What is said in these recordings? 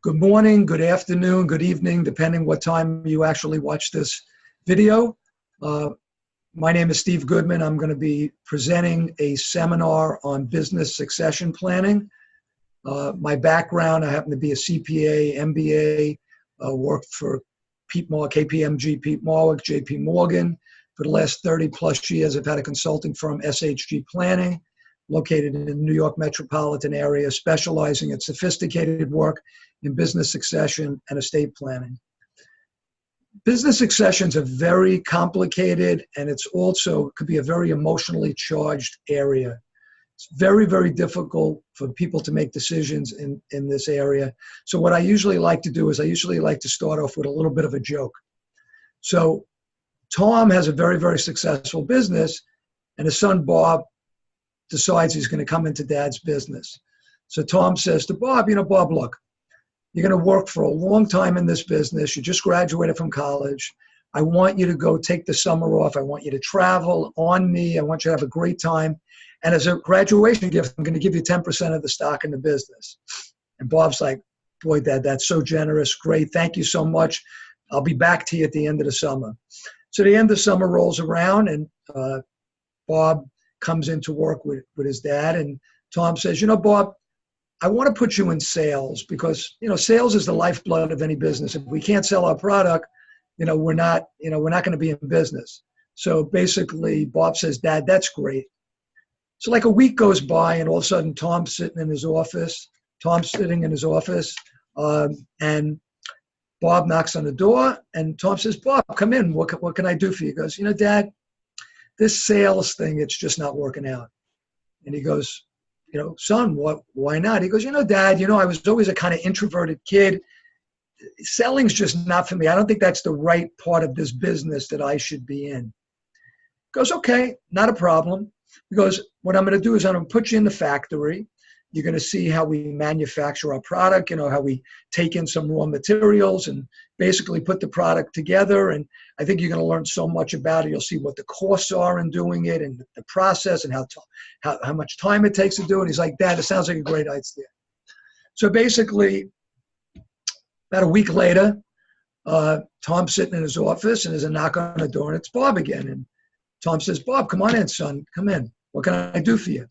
Good morning, good afternoon, good evening, depending what time you actually watch this video. My name is Steve Goodman. I'm going to be presenting a seminar on business succession planning. My background, I happen to be a CPA, MBA, worked for KPMG, Pete Marwick, JP Morgan. For the last 30 plus years, I've had a consulting firm, SHG Planning, located in the New York metropolitan area, specializing in sophisticated work in business succession and estate planning. Business succession is a very complicated, and it's also could be a very emotionally charged area. It's very, very difficult for people to make decisions in this area. So what I usually like to do is I usually like to start off with a little bit of a joke. So Tom has a very, very successful business, and his son Bob decides he's going to come into Dad's business. So Tom says to Bob, Bob, look, you're going to work for a long time in this business. You just graduated from college. I want you to go take the summer off. I want you to travel on me. I want you to have a great time. And as a graduation gift, I'm going to give you 10% of the stock in the business. And Bob's like, boy, Dad, that's so generous. Great. Thank you so much. I'll be back to you at the end of the summer. So the end of summer rolls around, and Bob comes into work with his dad. And Tom says, Bob, I want to put you in sales because, sales is the lifeblood of any business. If we can't sell our product, we're not going to be in business. So basically Bob says, Dad, that's great. So like a week goes by, and all of a sudden Tom's sitting in his office, and Bob knocks on the door, and Tom says, Bob, come in. What can I do for you? He goes, Dad, this sales thing, it's just not working out. And he goes, son, why not? He goes, Dad, I was always a kind of introverted kid. Selling's just not for me. I don't think that's the right part of this business that I should be in. He goes, okay, not a problem. He goes, what I'm going to do is I'm going to put you in the factory. You're going to see how we manufacture our product, how we take in some raw materials and basically put the product together. And I think you're going to learn so much about it. You'll see what the costs are in doing it and the process and how much time it takes to do it. He's like, Dad, it sounds like a great idea. So basically, about a week later, Tom's sitting in his office, and there's a knock on the door, and it's Bob again. And Tom says, Bob, come on in, son. Come in. What can I do for you?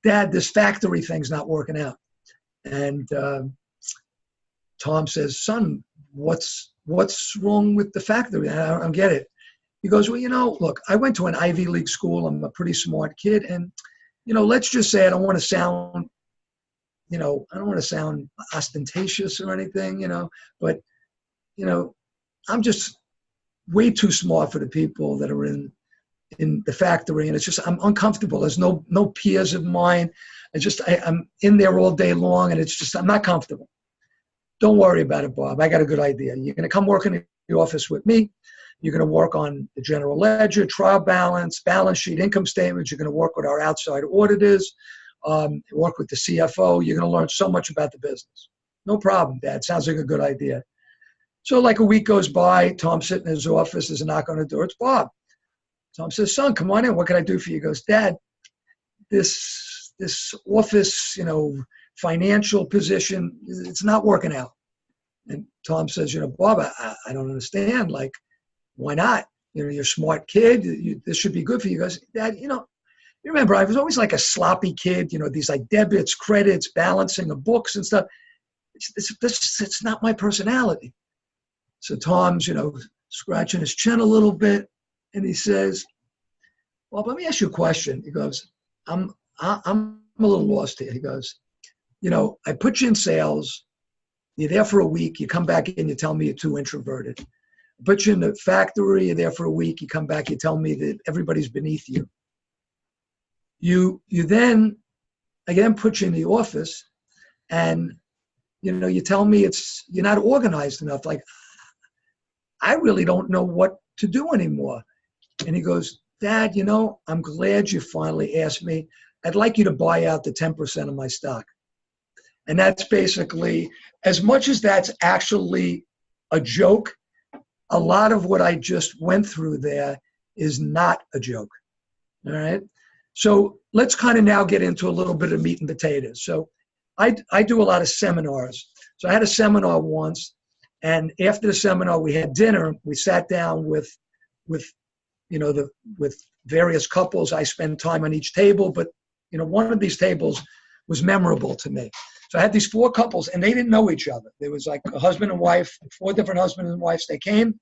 Dad, this factory thing's not working out. And Tom says, son, what's wrong with the factory? I don't get it. He goes, well, look, I went to an Ivy League school. I'm a pretty smart kid. And, let's just say I don't want to sound, I don't want to sound ostentatious or anything, but, I'm just way too smart for the people that are in the factory, and it's just I'm uncomfortable. There's no peers of mine. I'm in there all day long, and it's just I'm not comfortable. Don't worry about it, Bob. I got a good idea. You're going to come work in the office with me. You're going to work on the general ledger, trial balance sheet, income statements. You're going to work with our outside auditors, work with the CFO. You're going to learn so much about the business. No problem, Dad. Sounds like a good idea. So like a week goes by, Tom's sitting in his office. There's a knock on the door. It's Bob. Tom says, son, come on in. What can I do for you? He goes, Dad, this office, financial position, it's not working out. And Tom says, Bob, I don't understand. Like, why not? You're a smart kid. This should be good for you. He goes, Dad, you remember, I was always like a sloppy kid, these like debits, credits, balancing of books and stuff. It's not my personality. So Tom's, scratching his chin a little bit. And he says, well, let me ask you a question. He goes, I'm a little lost here. He goes, I put you in sales. You're there for a week. You come back in, you tell me you're too introverted. I put you in the factory. You're there for a week. You come back, you tell me that everybody's beneath you. You then, again, put you in the office, and, you tell me you're not organized enough. Like, I really don't know what to do anymore. And he goes, Dad, I'm glad you finally asked me. I'd like you to buy out the 10% of my stock. And that's basically, as much as that's actually a joke, a lot of what I just went through there is not a joke. All right. So let's kind of now get into a little bit of meat and potatoes. So I do a lot of seminars So I had a seminar once, and after the seminar, we had dinner. We sat down with with various couples. I spent time on each table, but one of these tables was memorable to me. So I had these 4 couples, and they didn't know each other. There was like a husband and wife, 4 different husbands and wives. They came,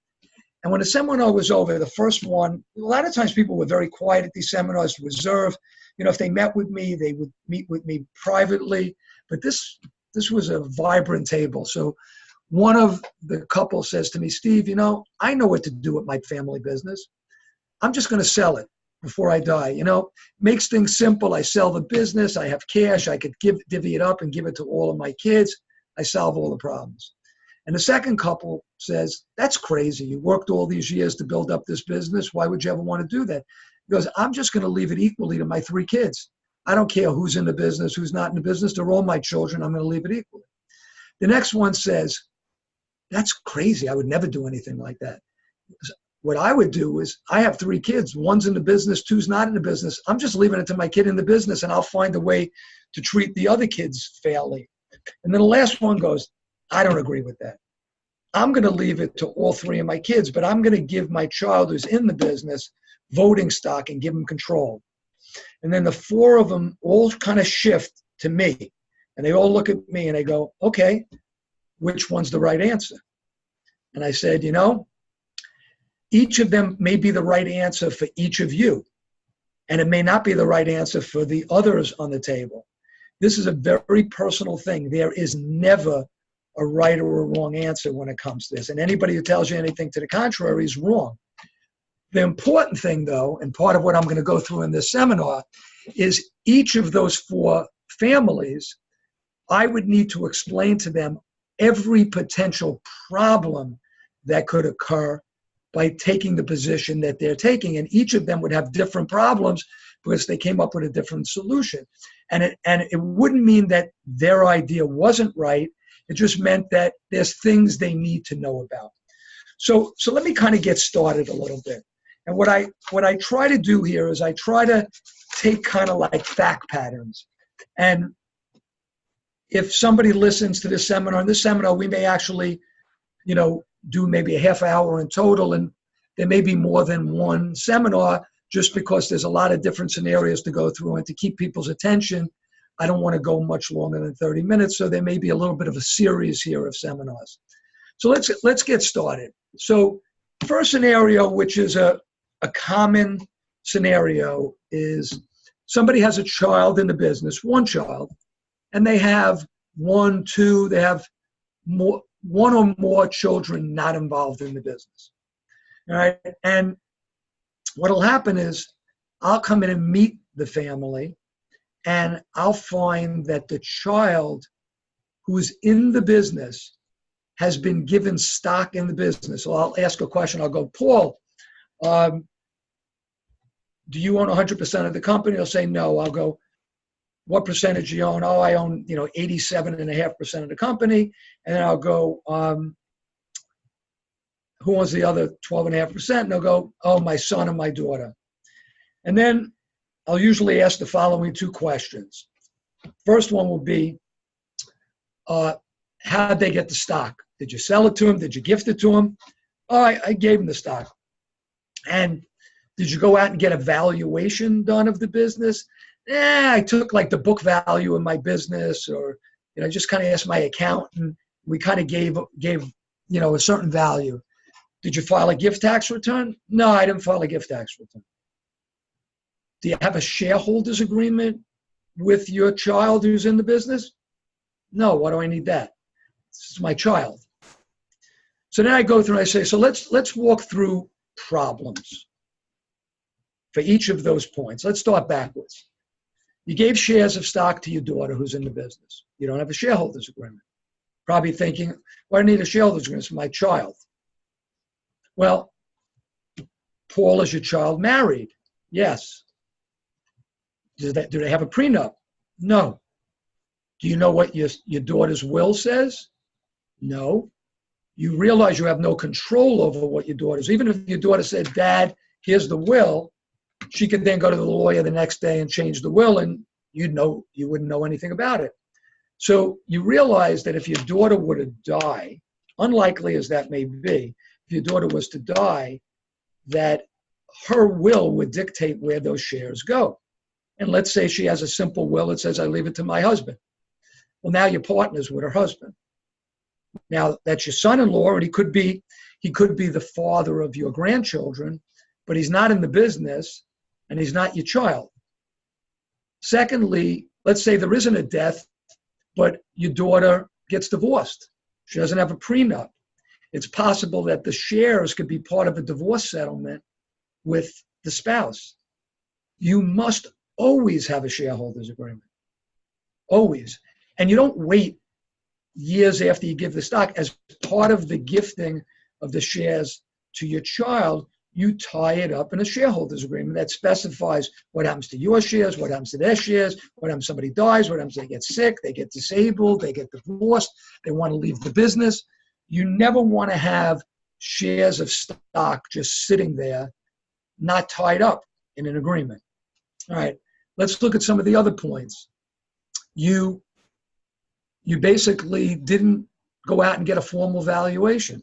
and when the seminar was over, the first one, a lot of times people were very quiet at these seminars, reserved. If they met with me, they would meet with me privately. But this was a vibrant table. So one of the couple says to me, Steve, I know what to do with my family business. I'm just going to sell it before I die. Makes things simple. I sell the business. I have cash. I could divvy it up and give it to all of my kids. I solve all the problems. And the second couple says, that's crazy. You worked all these years to build up this business. Why would you ever want to do that? He goes, I'm just going to leave it equally to my 3 kids. I don't care who's in the business, who's not in the business. They're all my children. I'm going to leave it equally. The next one says, that's crazy. I would never do anything like that. What I would do is, I have 3 kids. One's in the business, 2's not in the business. I'm just leaving it to my kid in the business, and I'll find a way to treat the other kids fairly. And then the last one goes, I don't agree with that. I'm going to leave it to all 3 of my kids, but I'm going to give my child who's in the business voting stock and give him control. And then the 4 of them all kind of shift to me, and they all look at me and they go, okay, which one's the right answer? And I said, each of them may be the right answer for each of you, and it may not be the right answer for the others on the table. This is a very personal thing. There is never a right or a wrong answer when it comes to this, and anybody who tells you anything to the contrary is wrong. The important thing, though, and part of what I'm going to go through in this seminar, is each of those 4 families, I would need to explain to them every potential problem that could occur by taking the position that they're taking. And each of them would have different problems because they came up with a different solution. And it wouldn't mean that their idea wasn't right. It just meant that there's things they need to know about. So let me kind of get started a little bit. And what I try to do here is I try to take kind of like fact patterns. And if somebody listens to this seminar, in this seminar, we may actually, do maybe a half hour in total, and there may be more than one seminar just because there's a lot of different scenarios to go through, and to keep people's attention, I don't want to go much longer than 30 minutes, so there may be a little bit of a series here of seminars. So let's get started. So first scenario, which is a common scenario, is somebody has a child in the business, one child, and they have 1, 2, they have more, 1 or more children not involved in the business. All right. And what'll happen is I'll come in and meet the family, and I'll find that the child who's in the business has been given stock in the business. So I'll ask a question. I'll go, Paul, do you own 100% of the company? He'll say no. I'll go, what percentage do you own? Oh, I own 87.5% of the company. And then I'll go, who owns the other 12.5%? And they'll go, oh, my son and my daughter. And then I'll usually ask the following 2 questions. First one will be, how did they get the stock? Did you sell it to them? Did you gift it to them? Oh, I gave them the stock. And did you go out and get a valuation done of the business? I took like the book value of my business, or just kind of asked my accountant. We kind of gave a certain value. Did you file a gift tax return? No, I didn't file a gift tax return. Do you have a shareholders agreement with your child who's in the business? No. Why do I need that? This is my child. So then I go through and I say, so let's walk through problems for each of those points. Let's start backwards. You gave shares of stock to your daughter who's in the business. You don't have a shareholders agreement. Probably thinking, why do I need a shareholders agreement? It's my child. Well, Paul, is your child married? Yes. Do they have a prenup? No. Do you know what your daughter's will says? No. You realize you have no control over what your daughter's. Even if your daughter said, Dad, here's the will, she could then go to the lawyer the next day and change the will, and you wouldn't know anything about it. So you realize that if your daughter were to die, unlikely as that may be, if your daughter was to die, that her will would dictate where those shares go. And let's say she has a simple will that says, I leave it to my husband. Well, now you're partners with her husband. Now that's your son-in-law, and he could be the father of your grandchildren, but he's not in the business and he's not your child. Secondly, let's say there isn't a death, but your daughter gets divorced. She doesn't have a prenup. It's possible that the shares could be part of a divorce settlement with the spouse. You must always have a shareholders agreement. Always. And you don't wait years after you give the stock. As part of the gifting of the shares to your child, you tie it up in a shareholders agreement that specifies what happens to your shares, what happens to their shares, what happens if somebody dies, what happens if they get sick, they get disabled, they get divorced, they want to leave the business. You never want to have shares of stock just sitting there, not tied up in an agreement. All right, let's look at some of the other points. You basically didn't go out and get a formal valuation.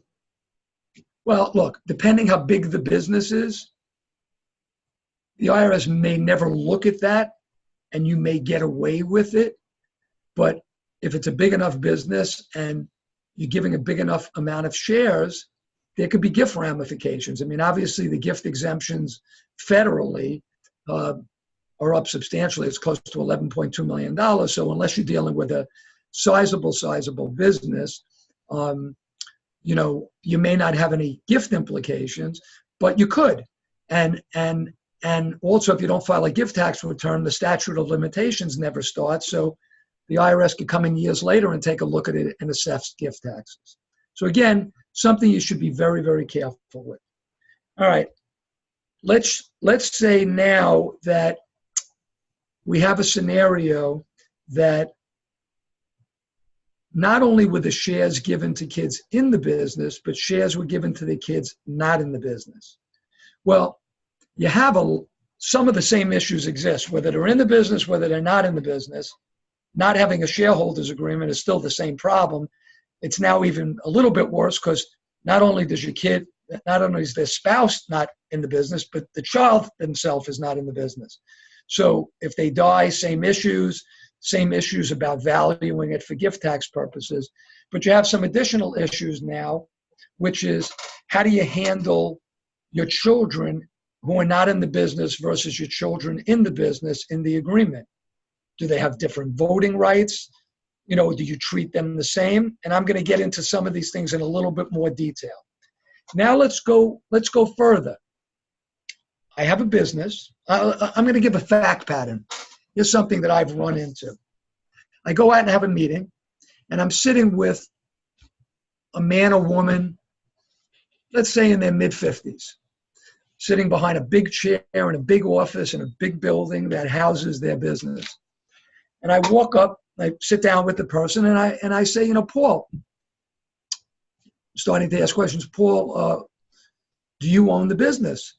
Well, look, depending how big the business is, the IRS may never look at that and you may get away with it. But if it's a big enough business and you're giving a big enough amount of shares, there could be gift ramifications. I mean, obviously the gift exemptions federally are up substantially. It's close to $11.2 million. So unless you're dealing with a sizable business, you may not have any gift implications, but you could. And also, if you don't file a gift tax return, the statute of limitations never starts. So the IRS could come in years later and take a look at it and assess gift taxes. So again, something you should be very, very careful with. All right, let's say now that we have a scenario that not only were the shares given to kids in the business, but shares were given to the kids not in the business. Well, you have some of the same issues exist, whether they're in the business, whether they're not in the business. Not having a shareholders agreement is still the same problem. It's now even a little bit worse because not only is their spouse not in the business, but the child themselves is not in the business. So if they die, same issues about valuing it for gift tax purposes. But you have some additional issues now, which is how do you handle your children who are not in the business versus your children in the business in the agreement? Do they have different voting rights? Do you treat them the same? And I'm going to get into some of these things in a little bit more detail. Now let's go further. I have a business. I'm going to give a fact pattern. Here's something that I've run into. I go out and have a meeting, and I'm sitting with a man or woman, let's say in their mid-50s, sitting behind a big chair in a big office in a big building that houses their business. And I walk up, I sit down with the person, and I say, Paul, starting to ask questions, Paul, do you own the business?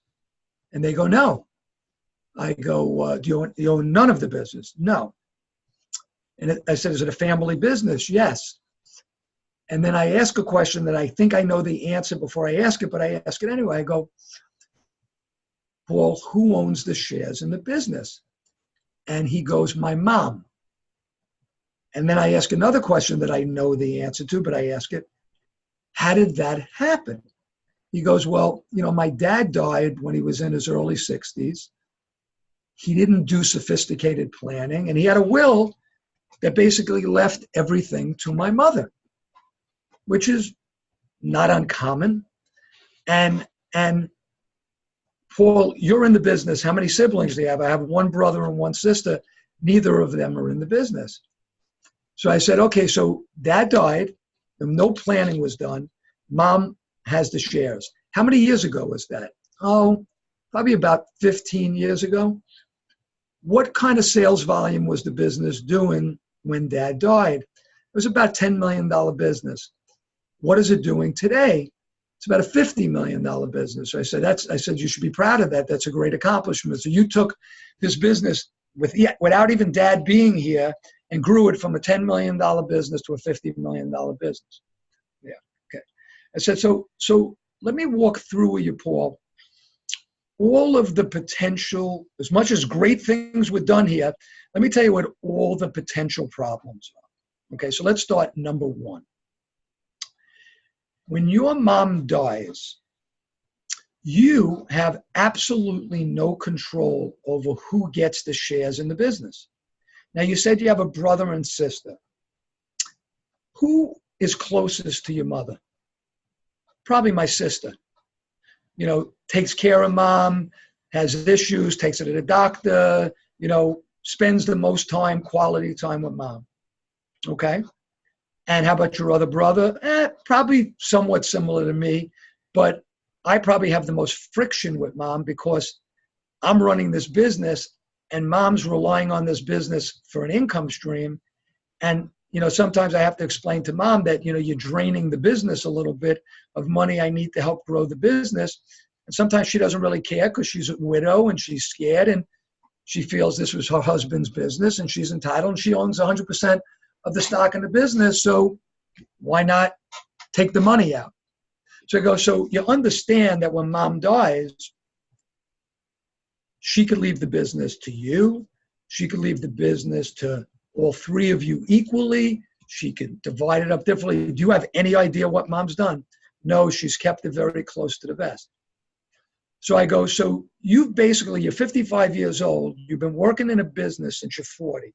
And they go, no. I go, do you own none of the business? No. And I said, is it a family business? Yes. And then I ask a question that I think I know the answer before I ask it, but I ask it anyway. I go, Paul, who owns the shares in the business? And he goes, my mom. And then I ask another question that I know the answer to, but I ask it, how did that happen? He goes, well, my dad died when he was in his early 60s. He didn't do sophisticated planning, and he had a will that basically left everything to my mother, which is not uncommon. And Paul, you're in the business. How many siblings do you have? I have one brother and one sister. Neither of them are in the business. So I said, okay, so dad died, and no planning was done. Mom has the shares. How many years ago was that? Oh, probably about 15 years ago. What kind of sales volume was the business doing when dad died? It was about $10 million business. What is it doing today? It's about a $50 million business. So I said, you should be proud of that. That's a great accomplishment. So you took this business without even dad being here, and grew it from a $10 million business to a $50 million business. Yeah, okay. I said, so let me walk through with you, Paul, all of the potential, as much as great things were done here, let me tell you what all the potential problems are. Okay, so let's start number one. When your mom dies, you have absolutely no control over who gets the shares in the business. Now, you said you have a brother and sister. Who is closest to your mother? Probably my sister. You know, takes care of mom, has issues, takes her to the doctor, you know, spends the most time, quality time with mom. Okay? And how about your other brother? Probably somewhat similar to me, but I probably have the most friction with mom because I'm running this business and mom's relying on this business for an income stream. And, you know, sometimes I have to explain to mom that, you know, you're draining the business a little bit of money I need to help grow the business. And sometimes she doesn't really care because she's a widow and she's scared and she feels this was her husband's business and she's entitled and she owns 100% of the stock in the business. So why not take the money out? So I go, so you understand that when mom dies, she could leave the business to you. She could leave the business to all three of you equally. She could divide it up differently. Do you have any idea what mom's done? No, she's kept it very close to the vest. So I go, so you're 55 years old. You've been working in a business since you're 40.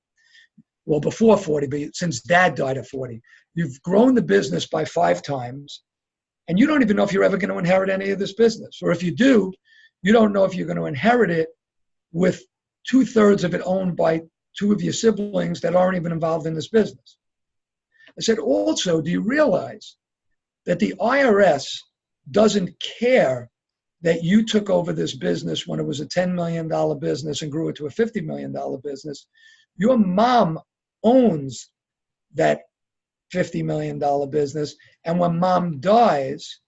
Well, before 40, but since dad died at 40. You've grown the business by 5 times. And you don't even know if you're ever going to inherit any of this business. Or if you do, you don't know if you're going to inherit it with 2/3 of it owned by 2 of your siblings that aren't even involved in this business. I said, also, do you realize that the IRS doesn't care that you took over this business when it was a $10 million business and grew it to a $50 million business? Your mom owns that $50 million business. And when mom dies,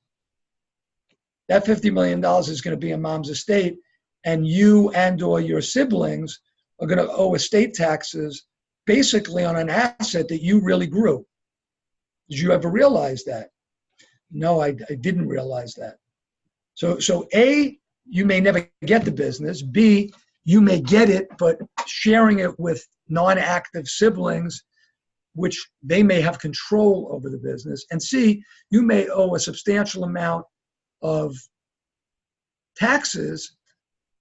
that $50 million is going to be in mom's estate. And you and or your siblings are going to owe estate taxes basically on an asset that you really grew. Did you ever realize that? No, I didn't realize that. So A, you may never get the business. B, you may get it, but sharing it with non-active siblings, which they may have control over the business. And C, you may owe a substantial amount of taxes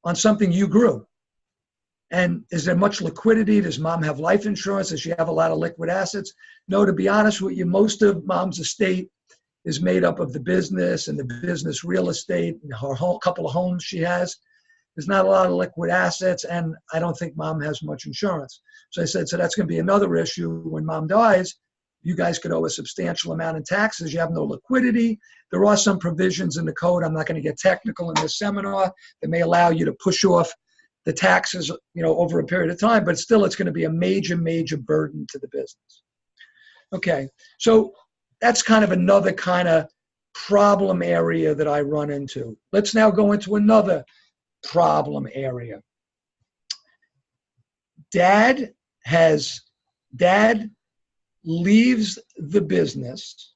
on something you grew. And is there much liquidity? Does mom have life insurance? Does she have a lot of liquid assets? No, to be honest with you, most of mom's estate is made up of the business and the business real estate and her whole couple of homes she has. There's not a lot of liquid assets, and I don't think mom has much insurance. So I said, so that's going to be another issue. When mom dies, you guys could owe a substantial amount in taxes. You have no liquidity. There are some provisions in the code. I'm not going to get technical in this seminar that may allow you to push off the taxes, you know, over a period of time, but still it's going to be a major, major burden to the business. Okay, so that's kind of another kind of problem area that I run into. Let's now go into another problem area. Dad leaves the business.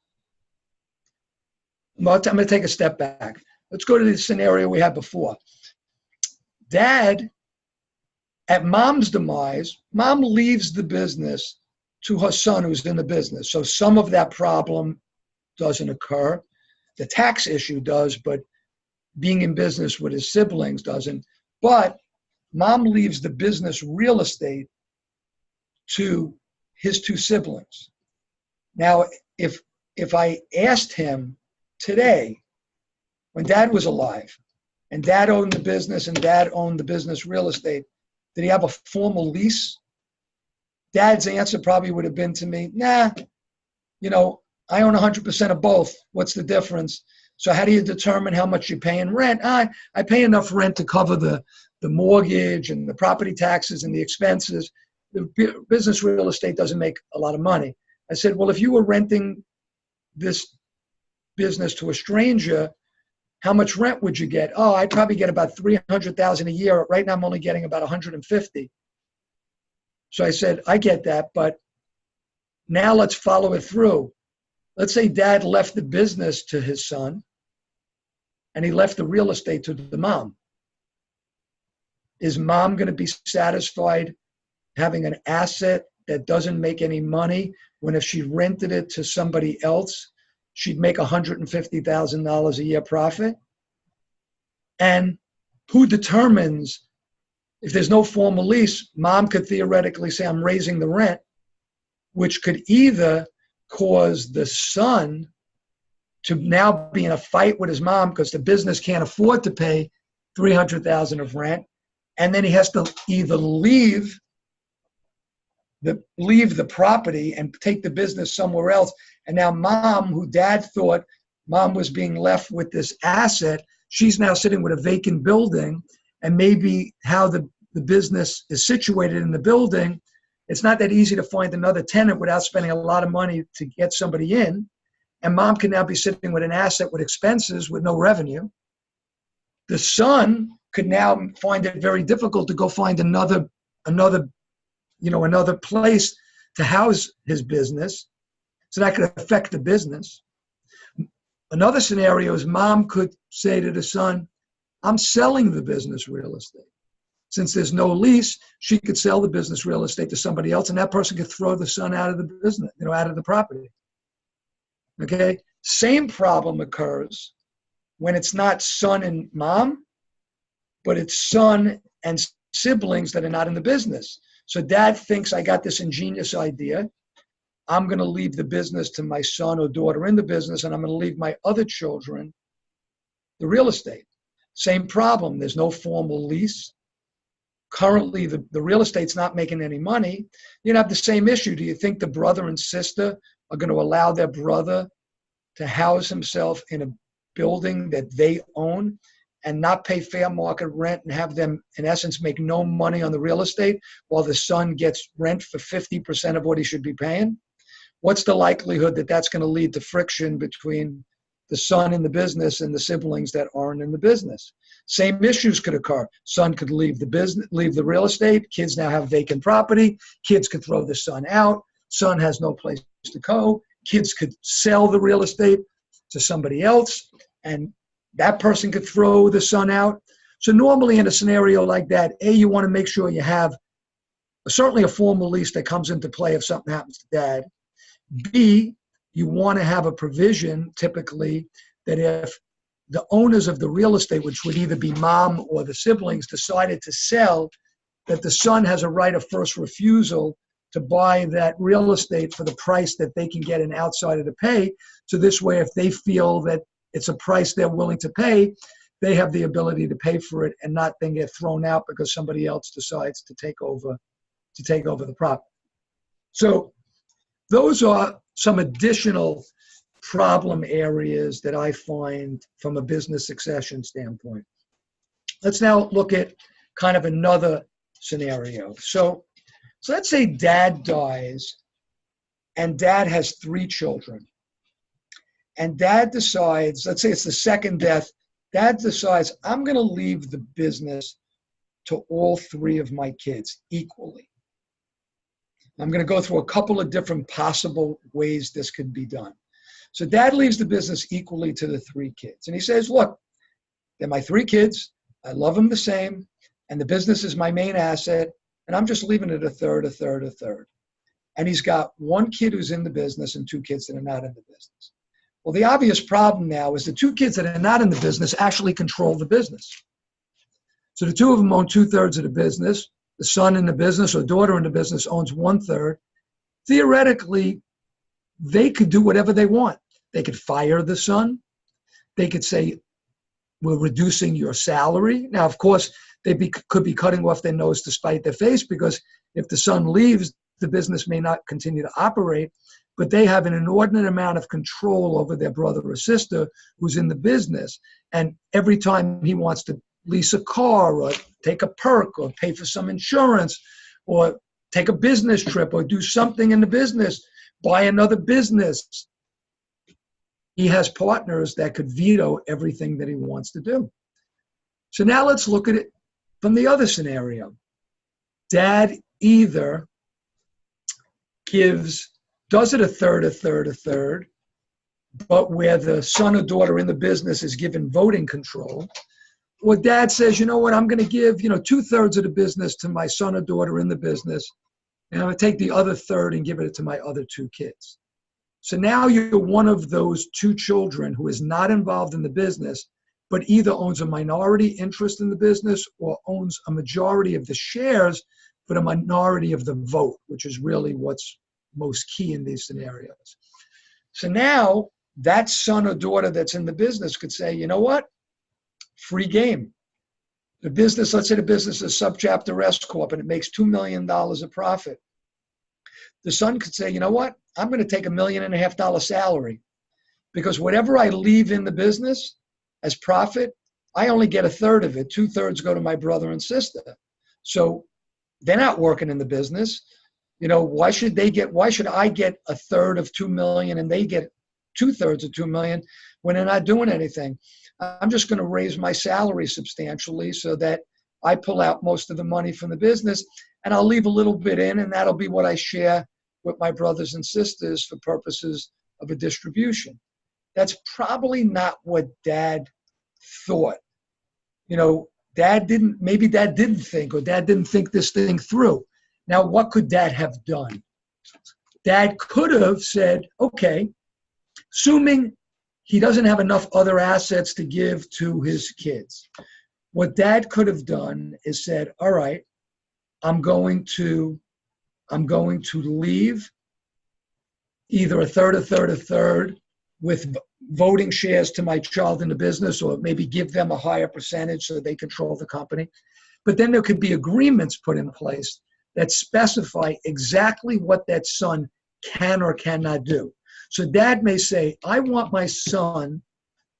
Well, I'm going to take a step back. Let's go to the scenario we had before. Dad, at mom's demise, mom leaves the business to her son who's in the business. So some of that problem doesn't occur. The tax issue does, but being in business with his siblings doesn't. But mom leaves the business real estate to his 2 siblings. Now, if I asked him today, when dad was alive, and dad owned the business and dad owned the business real estate, did he have a formal lease? Dad's answer probably would have been to me, nah, you know, I own 100% of both. What's the difference? So how do you determine how much you pay in rent? I pay enough rent to cover the mortgage and the property taxes and the expenses. The business real estate doesn't make a lot of money. I said, well, if you were renting this business to a stranger, how much rent would you get? Oh, I'd probably get about $300,000 a year. Right now, I'm only getting about $150,000. So I said, I get that, but now let's follow it through. Let's say dad left the business to his son and he left the real estate to the mom. Is mom going to be satisfied having an asset that doesn't make any money when if she rented it to somebody else, she'd make $150,000 a year profit? And who determines if there's no formal lease? Mom could theoretically say, I'm raising the rent, which could either cause the son to now be in a fight with his mom because the business can't afford to pay $300,000 of rent, and then he has to either leave the property and take the business somewhere else. And now mom, who dad thought mom was being left with this asset, she's now sitting with a vacant building, and maybe how the business is situated in the building, it's not that easy to find another tenant without spending a lot of money to get somebody in. And mom can now be sitting with an asset with expenses with no revenue. The son could now find it very difficult to go find another place to house his business. So that could affect the business. Another scenario is mom could say to the son, I'm selling the business real estate. Since there's no lease, she could sell the business real estate to somebody else, and that person could throw the son out of the business, out of the property. Okay? Same problem occurs when it's not son and mom, but it's son and siblings that are not in the business. So dad thinks, I got this ingenious idea. I'm going to leave the business to my son or daughter in the business, and I'm going to leave my other children the real estate. Same problem. There's no formal lease. Currently, the real estate's not making any money. You have the same issue. Do you think the brother and sister are going to allow their brother to house himself in a building that they own and not pay fair market rent and have them, in essence, make no money on the real estate while the son gets rent for 50% of what he should be paying? What's the likelihood that that's going to lead to friction between the son in the business and the siblings that aren't in the business? Same issues could occur. Son could leave the business, leave the real estate. Kids now have vacant property. Kids could throw the son out. Son has no place to go. Kids could sell the real estate to somebody else, and that person could throw the son out. So normally in a scenario like that, A, you want to make sure you have certainly a formal lease that comes into play if something happens to dad. B, you want to have a provision typically that if the owners of the real estate, which would either be mom or the siblings, decided to sell, that the son has a right of first refusal to buy that real estate for the price that they can get an outsider to pay. So this way, if they feel that it's a price they're willing to pay, they have the ability to pay for it and not then get thrown out because somebody else decides to take over the property. So those are some additional problem areas that I find from a business succession standpoint. Let's now look at kind of another scenario. So let's say dad dies and dad has 3 children. And dad decides, let's say it's the second death, dad decides, I'm going to leave the business to all 3 of my kids equally. I'm going to go through a couple of different possible ways this could be done. So dad leaves the business equally to the 3 kids. And he says, look, they're my 3 kids. I love them the same. And the business is my main asset. And I'm just leaving it a third. And he's got 1 kid who's in the business and 2 kids that are not in the business. Well, the obvious problem now is the 2 kids that are not in the business actually control the business. So the 2 of them own 2/3 of the business. The son in the business or daughter in the business owns 1/3. Theoretically, they could do whatever they want. They could fire the son. They could say, we're reducing your salary. Now, of course, could be cutting off their nose to spite their face, because if the son leaves, the business may not continue to operate, but they have an inordinate amount of control over their brother or sister who's in the business. And every time he wants to lease a car or take a perk or pay for some insurance or take a business trip or do something in the business, buy another business, he has partners that could veto everything that he wants to do. So now let's look at it from the other scenario. Dad either does it a third, a third, a third, but where the son or daughter in the business is given voting control, or dad says, you know what, I'm going to give, 2/3 of the business to my son or daughter in the business, and I'm going to take the other third and give it to my other two kids. So now you're one of those two children who is not involved in the business, but either owns a minority interest in the business or owns a majority of the shares, but a minority of the vote, which is really what's most key in these scenarios. So now that son or daughter that's in the business could say, you know what? Free game. The business, let's say the business is subchapter S Corp and it makes $2 million of profit. The son could say, you know what? I'm going to take $1.5 million salary because whatever I leave in the business as profit, I only get 1/3 of it. 2/3 go to my brother and sister. So they're not working in the business. Why should I get 1/3 of $2 million and they get 2/3 of $2 million when they're not doing anything? I'm just going to raise my salary substantially so that I pull out most of the money from the business and I'll leave a little bit in, and that'll be what I share with my brothers and sisters for purposes of a distribution. That's probably not what dad thought. Dad didn't think, or dad didn't think this thing through. Now, what could dad have done? Dad could have said, okay, assuming he doesn't have enough other assets to give to his kids, what dad could have done is said, all right, I'm going to leave either 1/3, 1/3, 1/3 with voting shares to my child in the business, or maybe give them a higher percentage so they control the company. But then there could be agreements put in place that specify exactly what that son can or cannot do. So dad may say, I want my son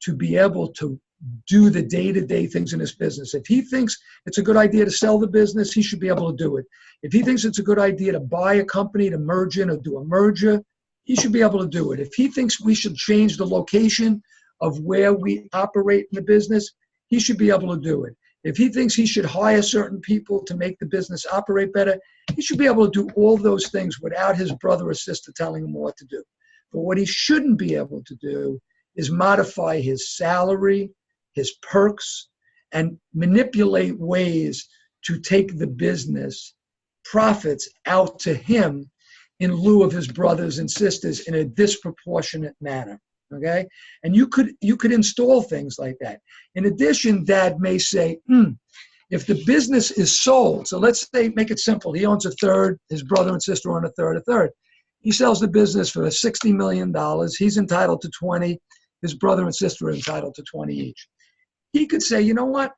to be able to do the day-to-day things in his business. If he thinks it's a good idea to sell the business, he should be able to do it. If he thinks it's a good idea to buy a company, to merge in or do a merger, he should be able to do it. If he thinks we should change the location of where we operate in the business, he should be able to do it. If he thinks he should hire certain people to make the business operate better, he should be able to do all those things without his brother or sister telling him what to do. But what he shouldn't be able to do is modify his salary, his perks, and manipulate ways to take the business profits out to him in lieu of his brothers and sisters in a disproportionate manner. Okay? And you could install things like that. In addition, dad may say, if the business is sold, so let's say, make it simple, he owns 1/3, his brother and sister own 1/3, 1/3. He sells the business for $60 million. He's entitled to 20. His brother and sister are entitled to 20 each. He could say, you know what?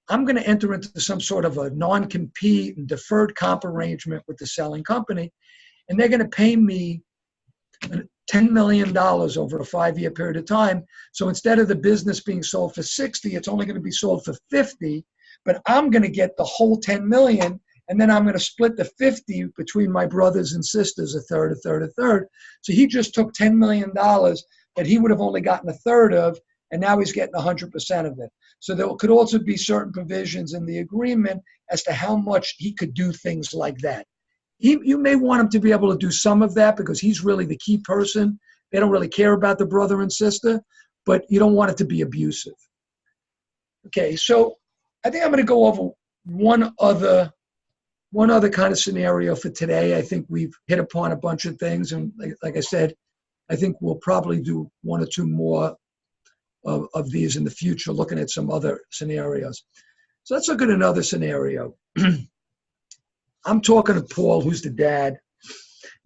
I'm going to enter into some sort of a non-compete and deferred comp arrangement with the selling company, and they're going to pay me $10 million over a 5-year period of time. So instead of the business being sold for 60, it's only going to be sold for 50, but I'm going to get the whole 10 million, and then I'm going to split the 50 between my brothers and sisters, 1/3, 1/3, 1/3. So he just took $10 million that he would have only gotten 1/3 of, and now he's getting 100% of it. So there could also be certain provisions in the agreement as to how much he could do things like that. You may want him to be able to do some of that because he's really the key person. They don't really care about the brother and sister, but you don't want it to be abusive. Okay, so I think I'm going to go over one other kind of scenario for today. I think we've hit upon a bunch of things, and like I said, I think we'll probably do 1 or 2 more of these in the future, looking at some other scenarios. So let's look at another scenario. I'm talking to Paul, who's the dad,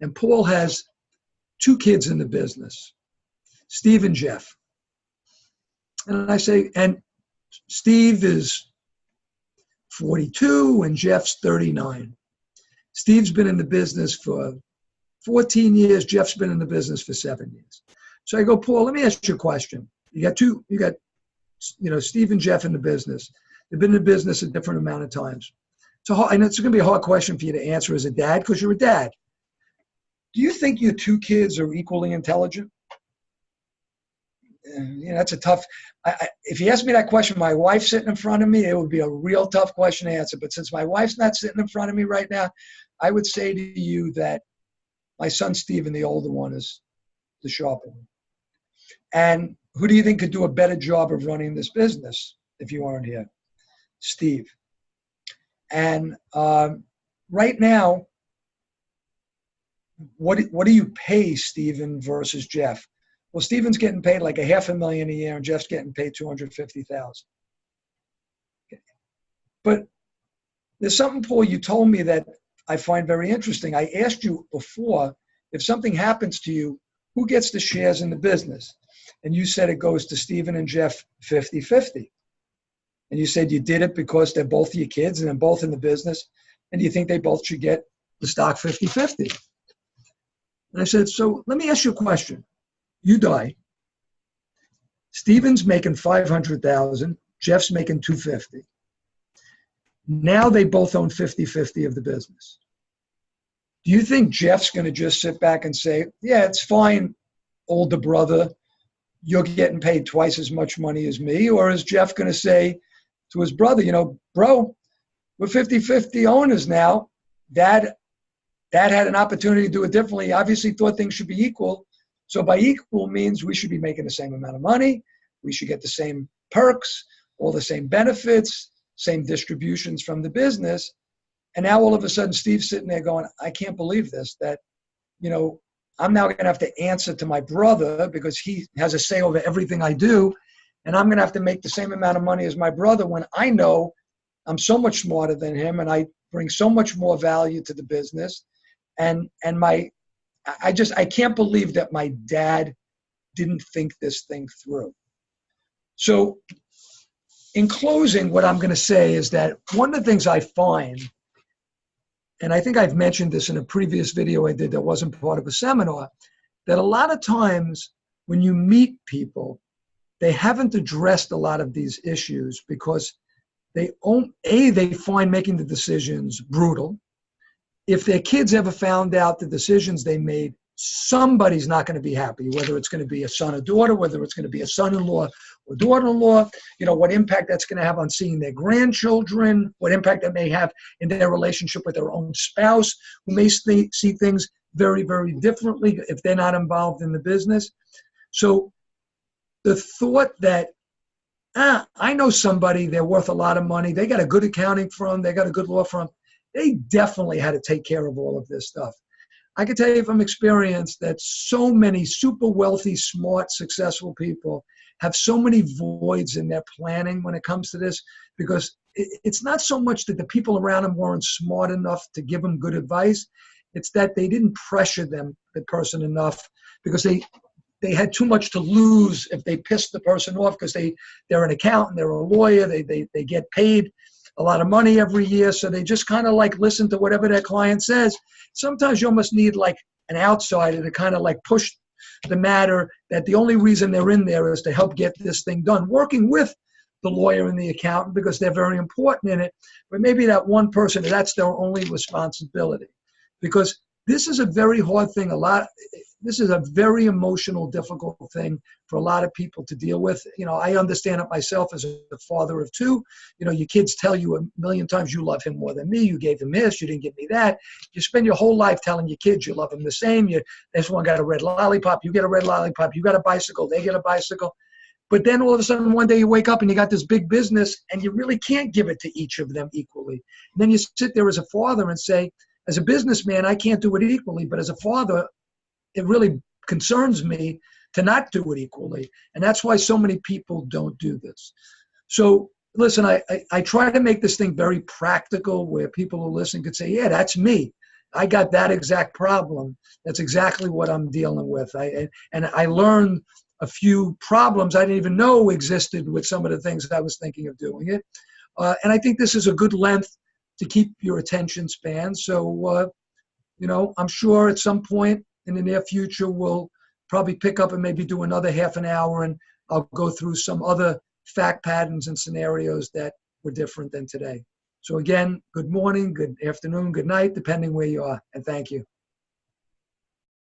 and Paul has 2 kids in the business, Steve and Jeff. And I say, and Steve is 42 and Jeff's 39. Steve's been in the business for 14 years. Jeff's been in the business for 7 years. So I go, Paul, let me ask you a question. You got Steve and Jeff in the business. They've been in the business a different amount of times. And it's going to be a hard question for you to answer as a dad because you're a dad. Do you think your 2 kids are equally intelligent? That's a tough. If you ask me that question, my wife's sitting in front of me, it would be a real tough question to answer. But since my wife's not sitting in front of me right now, I would say to you that My son Steven, the older one, is the sharper one. And who do you think could do a better job of running this business if you weren't here? Steve. And right now, what do you pay Steven versus Jeff? Well, Steven's getting paid like $500,000 a year, and Jeff's getting paid $250,000. But there's something, Paul, you told me that I find very interesting. I asked you before, if something happens to you, who gets the shares in the business? And you said it goes to Steven and Jeff 50-50. And you said you did it because they're both your kids and they're both in the business, and you think they both should get the stock 50-50. And I said, so let me ask you a question. You die. Steven's making $500,000. Jeff's making $250,000. Now they both own 50-50 of the business. Do you think Jeff's going to just sit back and say, yeah, it's fine, older brother, you're getting paid twice as much money as me? Or is Jeff going to say to his brother, bro, we're 50-50 owners now. Dad had an opportunity to do it differently. He obviously thought things should be equal. So by equal means, we should be making the same amount of money. We should get the same perks, all the same benefits, same distributions from the business. And now all of a sudden, Steve's sitting there going, I can't believe this, that, I'm now going to have to answer to my brother because he has a say over everything I do. And I'm going to have to make the same amount of money as my brother when I know I'm so much smarter than him and I bring so much more value to the business. And I can't believe that my dad didn't think this thing through. So in closing, what I'm going to say is that one of the things I find, and I think I've mentioned this in a previous video I did that wasn't part of a seminar, that a lot of times when you meet people, they haven't addressed a lot of these issues because they find making the decisions brutal. If their kids ever found out the decisions they made, somebody's not going to be happy, whether it's going to be a son or daughter, whether it's going to be a son-in-law or daughter-in-law, what impact that's going to have on seeing their grandchildren, what impact that may have in their relationship with their own spouse, who may see things very, very differently if they're not involved in the business. So the thought that, I know somebody, they're worth a lot of money, they got a good accounting firm, they got a good law firm, they definitely had to take care of all of this stuff. I can tell you from experience that so many super wealthy, smart, successful people have so many voids in their planning when it comes to this, because it's not so much that the people around them weren't smart enough to give them good advice. It's that they didn't pressure the person enough because they had too much to lose if they pissed the person off, because they're an accountant, they're a lawyer, they get paid a lot of money every year, so they just kind of listen to whatever their client says. Sometimes you almost need an outsider to kind of push the matter that the only reason they're in there is to help get this thing done, working with the lawyer and the accountant because they're very important in it, but maybe that one person, that's their only responsibility. Because this is a very hard thing. This is a very emotional, difficult thing for a lot of people to deal with. I understand it myself as a father of two. Your kids tell you a million times you love him more than me. You gave him this, you didn't give me that. You spend your whole life telling your kids you love them the same. This one got a red lollipop, you get a red lollipop. You got a bicycle, they get a bicycle. But then all of a sudden one day you wake up and you got this big business and you really can't give it to each of them equally. And then you sit there as a father and say, as a businessman, I can't do it equally, but as a father, it really concerns me to not do it equally. And that's why so many people don't do this. So listen, I try to make this thing very practical where people who listen could say, yeah, that's me. I got that exact problem. That's exactly what I'm dealing with. And I learned a few problems I didn't even know existed with some of the things I was thinking of doing it. And I think this is a good length to keep your attention span. So, I'm sure at some point in the near future, we'll probably pick up and maybe do another half an hour, and I'll go through some other fact patterns and scenarios that were different than today. So again, good morning, good afternoon, good night, depending where you are, and thank you.